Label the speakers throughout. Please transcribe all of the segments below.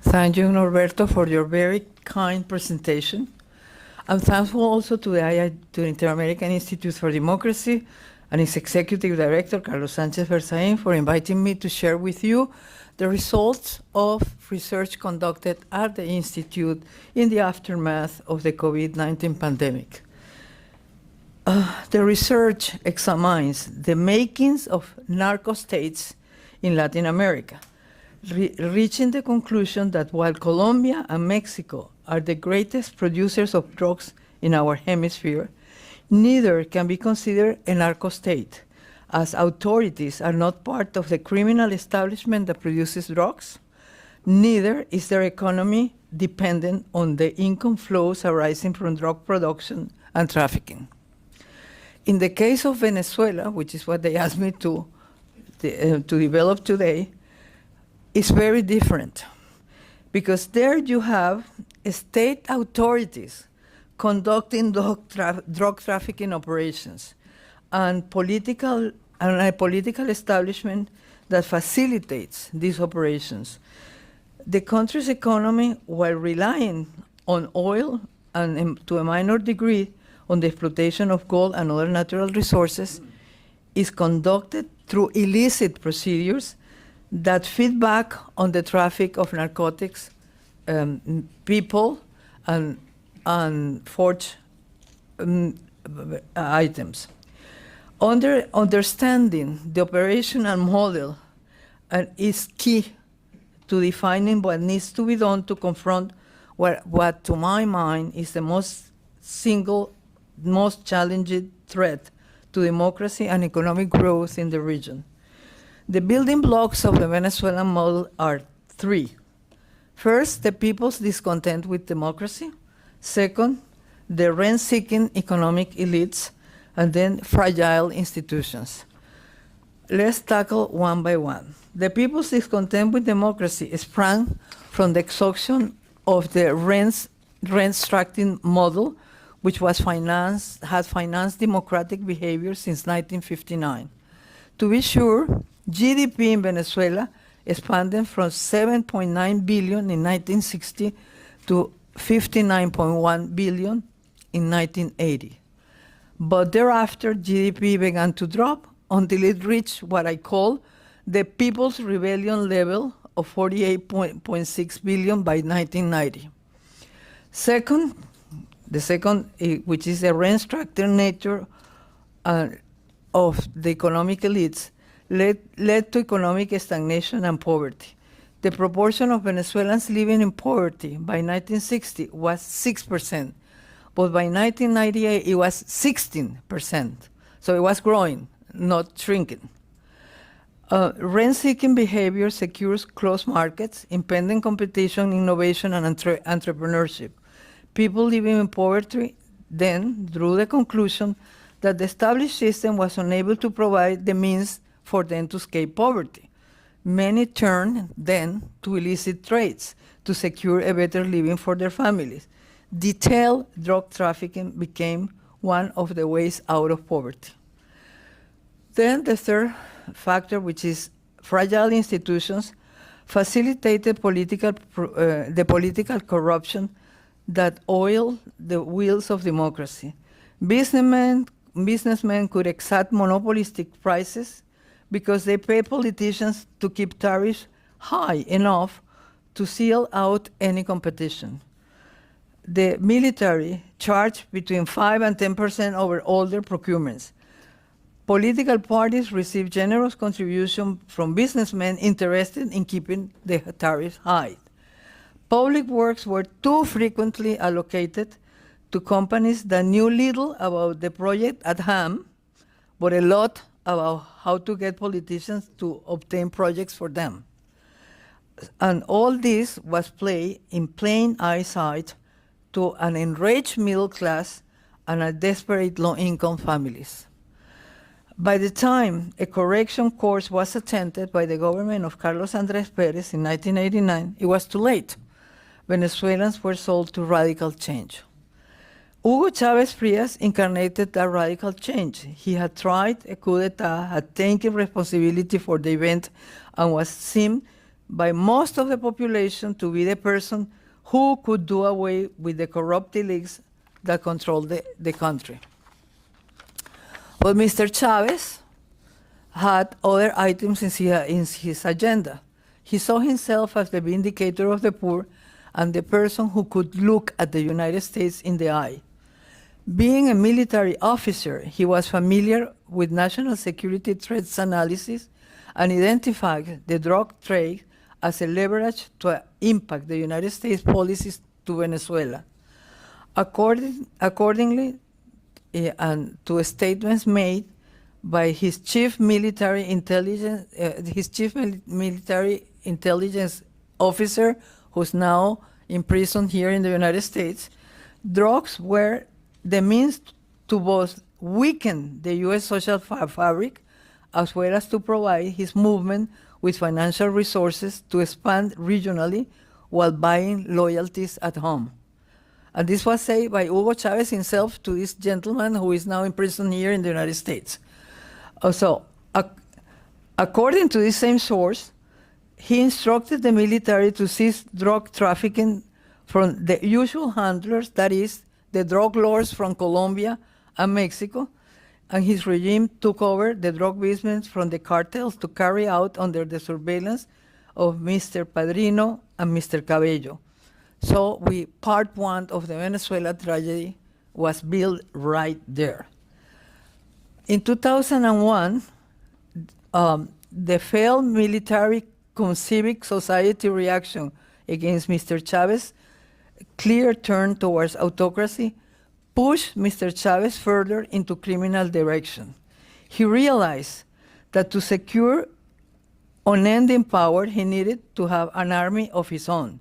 Speaker 1: Thank you, Norberto, for your very kind presentation. I'm thankful also to the Inter-American Institute for Democracy and its executive director, Carlos Sanchez Berzain, for inviting me to share with you the results of research conducted at the Institute in the aftermath of the COVID-19 pandemic. The research examines the makings of narco-states in Latin America, reaching the conclusion that while Colombia and Mexico are the greatest producers of drugs in our hemisphere, neither can be considered a narco-state, as authorities are not part of the criminal establishment that produces drugs. Neither is their economy dependent on the income flows arising from drug production and trafficking. In the case of Venezuela, which is what they asked me to develop today, it's very different, because there you have state authorities conducting drug trafficking operations and a political establishment that facilitates these operations. The country's economy, while relying on oil and to a minor degree on the exploitation of gold and other natural resources, is conducted through illicit procedures that feed back on the traffic of narcotics, people, and forged items. Understanding the operational model is key to defining what needs to be done to confront what to my mind, is the most challenging threat to democracy and economic growth in the region. The building blocks of the Venezuelan model are three. First, the people's discontent with democracy. Second, the rent-seeking economic elites. And then fragile institutions. Let's tackle one by one. The people's discontent with democracy sprang from the exhaustion of the rent-extracting model, which had financed democratic behavior since 1959. To be sure, GDP in Venezuela expanded from 7.9 billion in 1960 to 59.1 billion in 1980. But thereafter, GDP began to drop until it reached what I call the People's Rebellion level of 48.6 billion by 1990. The second, which is the rent-structured nature of the economic elites, led to economic stagnation and poverty. The proportion of Venezuelans living in poverty by 1960 was 6%. But by 1998, it was 16%. So it was growing, not shrinking. Rent-seeking behavior secures closed markets, impending competition, innovation, and entrepreneurship. People living in poverty then drew the conclusion that the established system was unable to provide the means for them to escape poverty. Many turned then to illicit trades to secure a better living for their families. Detailed drug trafficking became one of the ways out of poverty. Then the third factor, which is fragile institutions, facilitated the political corruption that oiled the wheels of democracy. Businessmen could exact monopolistic prices because they pay politicians to keep tariffs high enough to seal out any competition. The military charged between 5 and 10% over all their procurements. Political parties received generous contributions from businessmen interested in keeping the tariffs high. Public works were too frequently allocated to companies that knew little about the project at hand, but a lot about how to get politicians to obtain projects for them. And all this was played in plain eyesight to an enraged middle class and a desperate low-income families. By the time a correction course was attempted by the government of Carlos Andrés Pérez in 1989, it was too late. Venezuelans were sold to radical change. Hugo Chávez Frías incarnated that radical change. He had tried a coup d'etat, had taken responsibility for the event, and was seen by most of the population to be the person who could do away with the corrupt elites that control the country. But Mr. Chavez had other items in his agenda. He saw himself as the vindicator of the poor and the person who could look at the United States in the eye. Being a military officer, he was familiar with national security threats analysis and identified the drug trade as a leverage to impact the United States policies to Venezuela. Accordingly, and to statements made by his chief military intelligence officer, who's now imprisoned here in the United States, drugs were the means to both weaken the U.S. social fabric as well as to provide his movement with financial resources to expand regionally while buying loyalties at home. And this was said by Hugo Chavez himself to this gentleman who is now in prison here in the United States. So, according to this same source, he instructed the military to cease drug trafficking from the usual handlers, that is, the drug lords from Colombia and Mexico, and his regime took over the drug business from the cartels to carry out under the surveillance of Mr. Padrino and Mr. Cabello. So part one of the Venezuela tragedy was built right there. In 2001, the failed military civic society reaction against Mr. Chavez clear turn towards autocracy pushed Mr. Chavez further into criminal direction. He realized that to secure unending power, he needed to have an army of his own.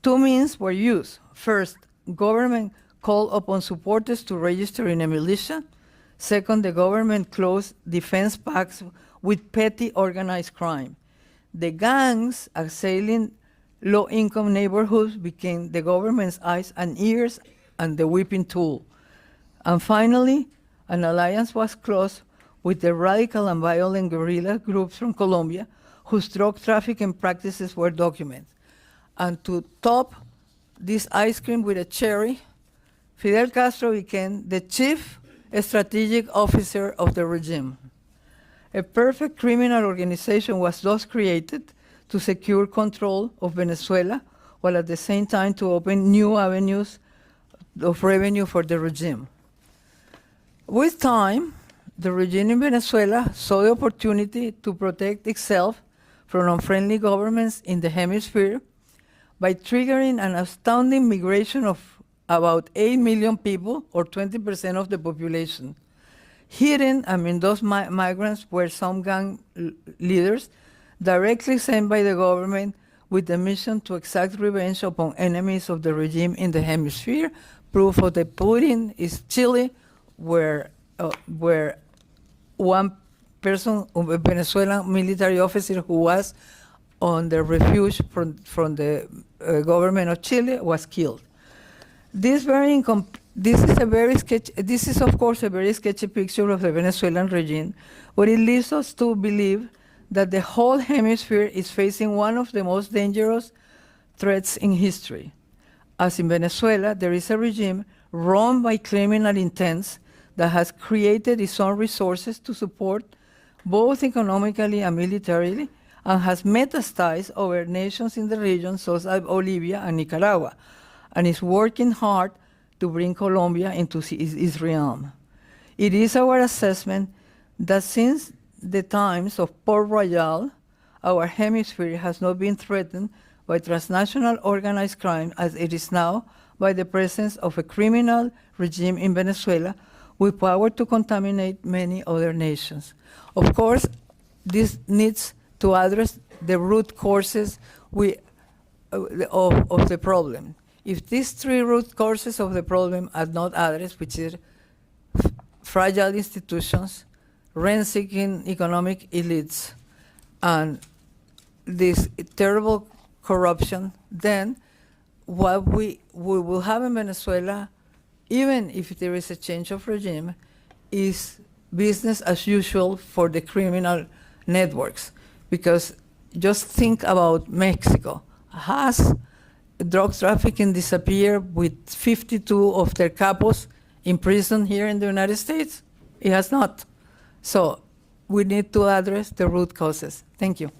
Speaker 1: Two means were used. First, government called upon supporters to register in a militia. Second, the government closed defense pacts with petty organized crime. The gangs assailing low-income neighborhoods became the government's eyes and ears and the whipping tool. And finally, an alliance was closed with the radical and violent guerrilla groups from Colombia whose drug trafficking practices were documented. And to top this ice cream with a cherry, Fidel Castro became the chief strategic officer of the regime. A perfect criminal organization was thus created to secure control of Venezuela, while at the same time to open new avenues of revenue for the regime. With time, the regime in Venezuela saw the opportunity to protect itself from unfriendly governments in the hemisphere by triggering an astounding migration of about 8 million people, or 20% of the population. Hidden among those migrants were some gang leaders directly sent by the government with the mission to exact revenge upon enemies of the regime in the hemisphere. Proof of the pudding is Chile, where one person, a Venezuelan military officer who was on the refuge from the government of Chile was killed. This is of course a very sketchy picture of the Venezuelan regime, but it leads us to believe that the whole hemisphere is facing one of the most dangerous threats in history. As in Venezuela, there is a regime run by criminal intents that has created its own resources to support both economically and militarily, and has metastasized over nations in the region such as Bolivia and Nicaragua, and is working hard to bring Colombia into its realm. It is our assessment that since the times of Port Royal, our hemisphere has not been threatened by transnational organized crime as it is now by the presence of a criminal regime in Venezuela with power to contaminate many other nations. Of course, this needs to address the root causes of the problem. If these three root causes of the problem are not addressed, which is fragile institutions, rent-seeking economic elites, and this terrible corruption, then what we will have in Venezuela, even if there is a change of regime, is business as usual for the criminal networks, because just think about Mexico. Has drug trafficking disappeared with 52 of their capos in prison here in the United States? It has not. So we need to address the root causes. Thank you.